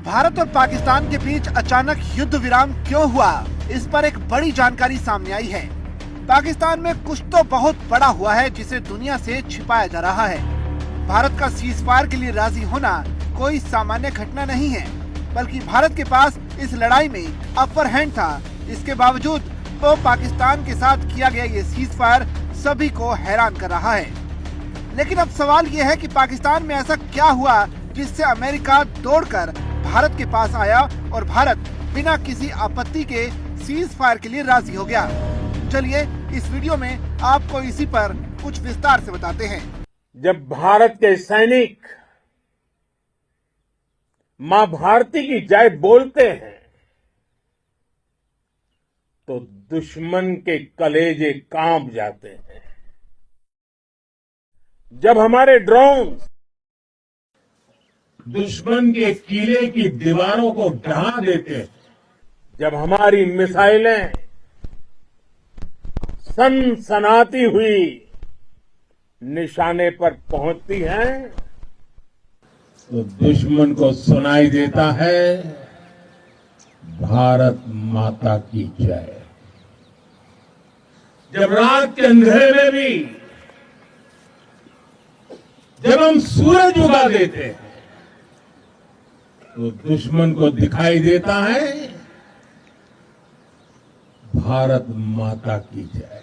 भारत और पाकिस्तान के बीच अचानक युद्ध विराम क्यों हुआ, इस पर एक बड़ी जानकारी सामने आई है। पाकिस्तान में कुछ तो बहुत बड़ा हुआ है जिसे दुनिया से छिपाया जा रहा है। भारत का सीज फायर के लिए राजी होना कोई सामान्य घटना नहीं है, बल्कि भारत के पास इस लड़ाई में अपर हैंड था। इसके बावजूद तो पाकिस्तान के साथ किया गया ये सीज फायर सभी को हैरान कर रहा है। लेकिन अब सवाल ये है कि पाकिस्तान में ऐसा क्या हुआ जिससे अमेरिका दौड़कर भारत के पास आया और भारत बिना किसी आपत्ति के सीज फायर के लिए राजी हो गया। चलिए इस वीडियो में आपको इसी पर कुछ विस्तार से बताते हैं। जब भारत के सैनिक मां भारती की जय बोलते हैं तो दुश्मन के कलेजे कांप जाते हैं। जब हमारे ड्रोन दुश्मन के किले की दीवारों को ढहा देते हैं, जब हमारी मिसाइलें सनसनाती हुई निशाने पर पहुंचती हैं, तो दुश्मन को सुनाई देता है भारत माता की जय। जब रात के अंधेरे में भी जब हम सूरज उगा देते हैं तो दुश्मन को दिखाई देता है भारत माता की जय।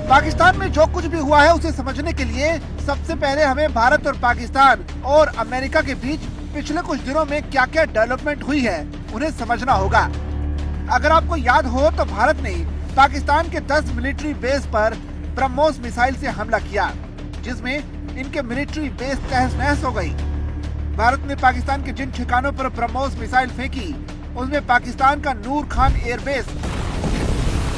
पाकिस्तान में जो कुछ भी हुआ है उसे समझने के लिए सबसे पहले हमें भारत और पाकिस्तान और अमेरिका के बीच पिछले कुछ दिनों में क्या क्या डेवलपमेंट हुई है उन्हें समझना होगा। अगर आपको याद हो तो भारत ने पाकिस्तान के 10 मिलिट्री बेस पर ब्रह्मोस मिसाइल से हमला किया, जिसमें इनके मिलिट्री बेस तहस नहस हो गई। भारत ने पाकिस्तान के जिन ठिकानों पर ब्रह्मोस मिसाइल फेंकी उनमें पाकिस्तान का नूर खान एयरबेस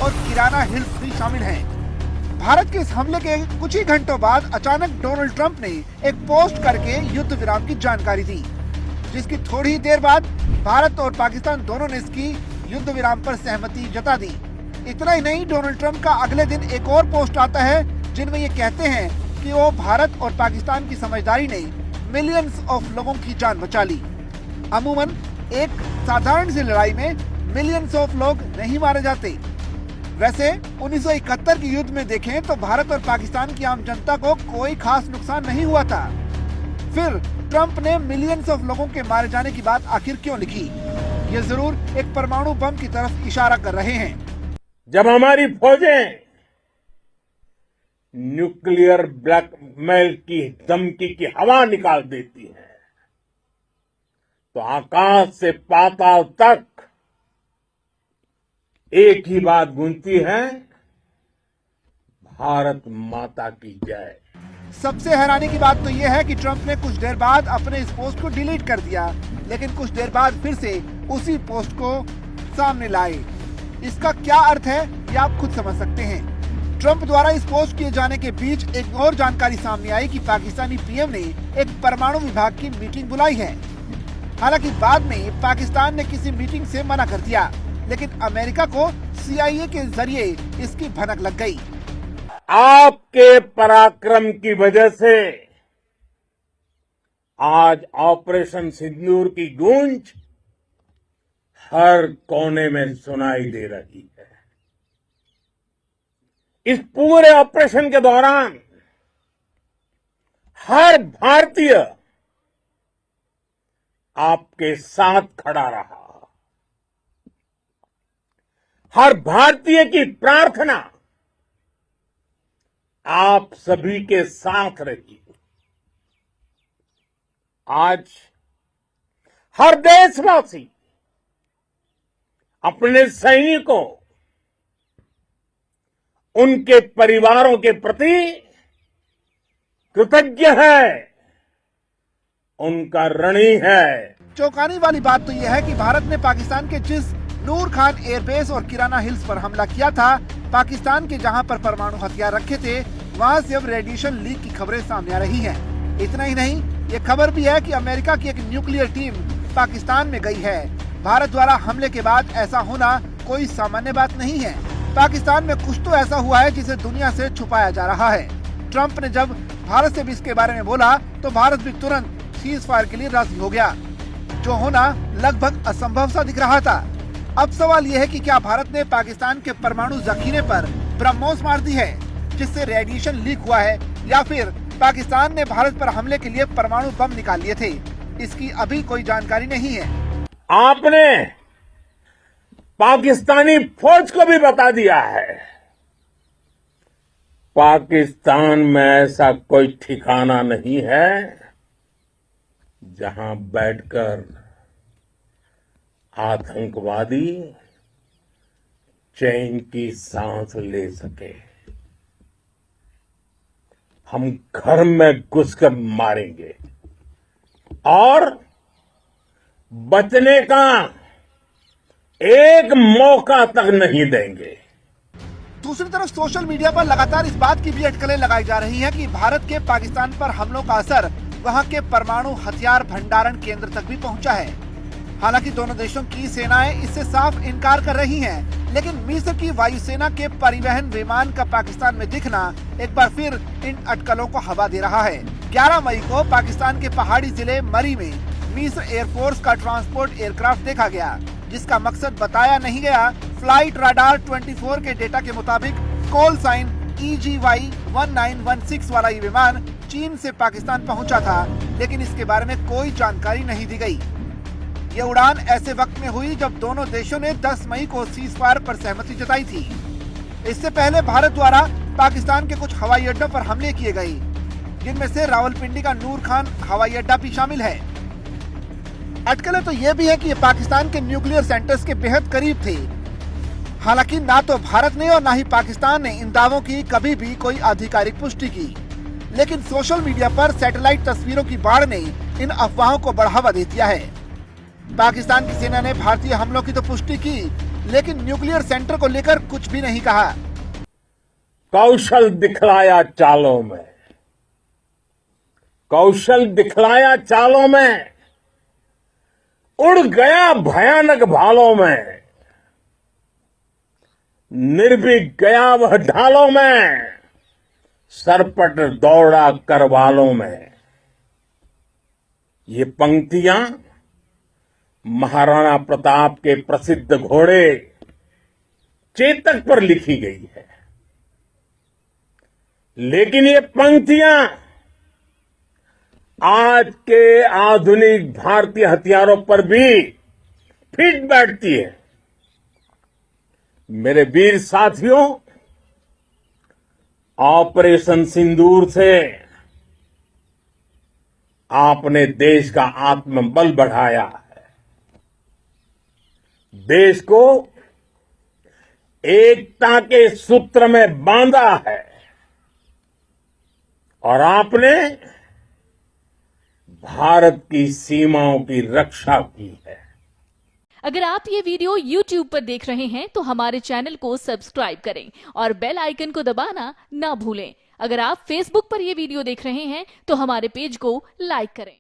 और किराना हिल्स भी शामिल हैं। भारत के इस हमले के कुछ ही घंटों बाद अचानक डोनाल्ड ट्रंप ने एक पोस्ट करके युद्ध विराम की जानकारी दी, जिसकी थोड़ी ही देर बाद भारत और पाकिस्तान दोनों ने इसकी युद्ध विराम पर सहमति जता दी। इतना ही नहीं, डोनाल्ड ट्रंप का अगले दिन एक और पोस्ट आता है जिनमें ये कहते हैं कि वो भारत और पाकिस्तान की समझदारी ने मिलियंस ऑफ लोगों की जान बचा ली। अमूमन एक साधारण सी लड़ाई में मिलियंस ऑफ लोग नहीं मारे जाते। वैसे 1971 के युद्ध में देखें तो भारत और पाकिस्तान की आम जनता को कोई खास नुकसान नहीं हुआ था। फिर ट्रंप ने मिलियंस ऑफ लोगों के मारे जाने की बात आखिर क्यों लिखी? ये जरूर एक परमाणु बम की तरफ इशारा कर रहे हैं। जब हमारी फौजें न्यूक्लियर ब्लैकमेल की धमकी की हवा निकाल देती है तो आकाश से पाताल तक एक ही बात गूंजती है, भारत माता की जय। सबसे हैरानी की बात तो यह है कि ट्रंप ने कुछ देर बाद अपने इस पोस्ट को डिलीट कर दिया, लेकिन कुछ देर बाद फिर से उसी पोस्ट को सामने लाए। इसका क्या अर्थ है ये आप खुद समझ सकते हैं। ट्रंप द्वारा इस पोस्ट किए जाने के बीच एक और जानकारी सामने आई कि पाकिस्तानी पीएम ने एक परमाणु विभाग की मीटिंग बुलाई है। हालांकि बाद में पाकिस्तान ने किसी मीटिंग से मना कर दिया, लेकिन अमेरिका को CIA के जरिए इसकी भनक लग गई। आपके पराक्रम की वजह से आज ऑपरेशन सिंदूर की गूंज हर कोने में सुनाई दे रही है। इस पूरे ऑपरेशन के दौरान हर भारतीय आपके साथ खड़ा रहा। हर भारतीय की प्रार्थना आप सभी के साथ रही। आज हर देशवासी अपने सैनिकों, उनके परिवारों के प्रति कृतज्ञ है, उनका ऋणी है। चौंकाने वाली बात तो यह है कि भारत ने पाकिस्तान के जिस नूर खान एयरबेस और किराना हिल्स पर हमला किया था, पाकिस्तान के जहां पर परमाणु हथियार रखे थे वहां से अब रेडिएशन लीक की खबरें सामने आ रही हैं। इतना ही नहीं, ये खबर भी है कि अमेरिका की एक न्यूक्लियर टीम पाकिस्तान में गई है। भारत द्वारा हमले के बाद ऐसा होना कोई सामान्य बात नहीं है। पाकिस्तान में कुछ तो ऐसा हुआ है जिसे दुनिया से छुपाया जा रहा है। ट्रंप ने जब भारत से भी इसके बारे में बोला तो भारत भी तुरंत सीज फायर के लिए राजी हो गया। जो होना लगभग असंभव सा दिख रहा था। अब सवाल यह है कि क्या भारत ने पाकिस्तान के परमाणु जखीरे पर ब्रह्मोस मार दी है जिससे रेडिएशन लीक हुआ है, या फिर पाकिस्तान ने भारत पर हमले के लिए परमाणु बम निकाल लिए थे। इसकी अभी कोई जानकारी नहीं है। आपने पाकिस्तानी फौज को भी बता दिया है, पाकिस्तान में ऐसा कोई ठिकाना नहीं है जहां बैठकर आतंकवादी चैन की सांस ले सके। हम घर में घुसकर मारेंगे और बचने का एक मौका तक नहीं देंगे। दूसरी तरफ सोशल मीडिया पर लगातार इस बात की भी अटकलें लगाई जा रही हैं कि भारत के पाकिस्तान पर हमलों का असर वहां के परमाणु हथियार भंडारण केंद्र तक भी पहुंचा है। हालांकि दोनों देशों की सेनाएं इससे साफ इनकार कर रही हैं, लेकिन मिस्र की वायुसेना के परिवहन विमान का पाकिस्तान में दिखना एक बार फिर इन अटकलों को हवा दे रहा है। 11 मई को पाकिस्तान के पहाड़ी जिले मरी में मिस्र एयरफोर्स का ट्रांसपोर्ट एयरक्राफ्ट देखा गया, जिसका मकसद बताया नहीं गया। फ्लाइट राडार 24 के डेटा के मुताबिक कॉल साइन EGY 1916 वाला ये विमान चीन से पाकिस्तान पहुंचा था, लेकिन इसके बारे में कोई जानकारी नहीं दी गई। ये उड़ान ऐसे वक्त में हुई जब दोनों देशों ने 10 मई को सीजफायर पर सहमति जताई थी। इससे पहले भारत द्वारा पाकिस्तान के कुछ हवाई अड्डों पर हमले किए गए, जिनमें से रावलपिंडी का नूर खान हवाई अड्डा भी शामिल है। अटकलें तो ये भी है कि ये पाकिस्तान के न्यूक्लियर सेंटर्स के बेहद करीब थे। हालांकि ना तो भारत ने और ना ही पाकिस्तान ने इन दावों की कभी भी कोई आधिकारिक पुष्टि की, लेकिन सोशल मीडिया पर सैटेलाइट तस्वीरों की बाढ़ ने इन अफवाहों को बढ़ावा दे दिया है। पाकिस्तान की सेना ने भारतीय हमलों की तो पुष्टि की, लेकिन न्यूक्लियर सेंटर को लेकर कुछ भी नहीं कहा। कौशल दिखलाया चालों में, कौशल दिखलाया चालों में, उड़ गया भयानक भालों में, निर्भीक गया वह ढालों में, सरपट दौड़ा करवालों में। ये पंक्तियां महाराणा प्रताप के प्रसिद्ध घोड़े चेतक पर लिखी गई है, लेकिन ये पंक्तियां आज के आधुनिक भारतीय हथियारों पर भी फिट बैठती है। मेरे वीर साथियों, ऑपरेशन सिंदूर से आपने देश का आत्मबल बढ़ाया है, देश को एकता के सूत्र में बांधा है और आपने भारत की सीमाओं की रक्षा की है। अगर आप ये वीडियो YouTube पर देख रहे हैं तो हमारे चैनल को सब्सक्राइब करें और बेल आइकन को दबाना ना भूलें। अगर आप Facebook पर ये वीडियो देख रहे हैं तो हमारे पेज को लाइक करें।